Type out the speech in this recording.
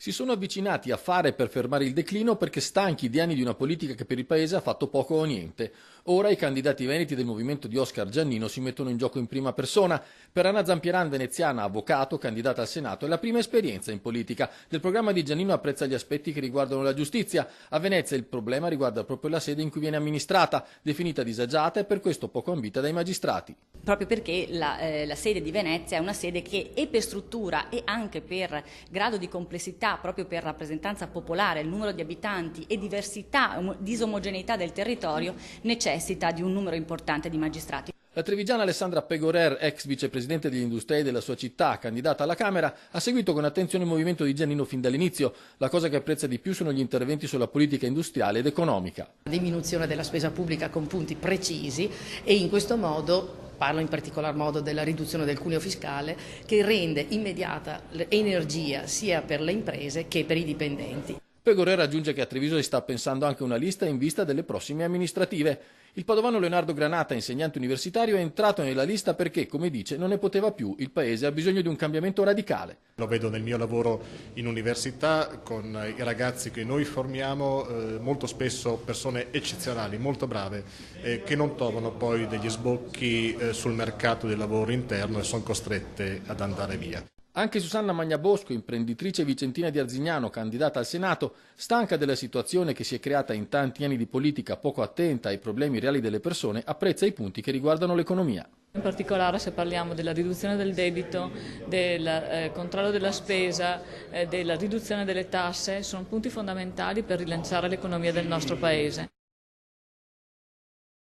Si sono avvicinati a fare per fermare il declino perché stanchi di anni di una politica che per il paese ha fatto poco o niente. Ora i candidati veneti del movimento di Oscar Giannino si mettono in gioco in prima persona. Per Anna Zampieran, veneziana, avvocato, candidata al Senato, è la prima esperienza in politica. Del programma di Giannino apprezza gli aspetti che riguardano la giustizia. A Venezia il problema riguarda proprio la sede in cui viene amministrata, definita disagiata e per questo poco ambita dai magistrati. Proprio perché la sede di Venezia è una sede che e per struttura e anche per grado di complessità, proprio per rappresentanza popolare, il numero di abitanti e diversità, disomogeneità del territorio, necessita di un numero importante di magistrati. La trevigiana Alessandra Pegorer, ex vicepresidente degli industriali della sua città, candidata alla Camera, ha seguito con attenzione il movimento di Giannino fin dall'inizio. La cosa che apprezza di più sono gli interventi sulla politica industriale ed economica. Diminuzione della spesa pubblica con punti precisi e in questo modo parlo in particolar modo della riduzione del cuneo fiscale che rende immediata l'energia sia per le imprese che per i dipendenti. Pegorer aggiunge che a Treviso si sta pensando anche a una lista in vista delle prossime amministrative. Il padovano Leonardo Granata, insegnante universitario, è entrato nella lista perché, come dice, non ne poteva più. Il paese ha bisogno di un cambiamento radicale. Lo vedo nel mio lavoro in università con i ragazzi che noi formiamo, molto spesso persone eccezionali, molto brave, che non trovano poi degli sbocchi sul mercato del lavoro interno e sono costrette ad andare via. Anche Susanna Magnabosco, imprenditrice vicentina di Arzignano, candidata al Senato, stanca della situazione che si è creata in tanti anni di politica poco attenta ai problemi reali delle persone, apprezza i punti che riguardano l'economia. In particolare se parliamo della riduzione del debito, del controllo della spesa, della riduzione delle tasse, sono punti fondamentali per rilanciare l'economia del nostro Paese.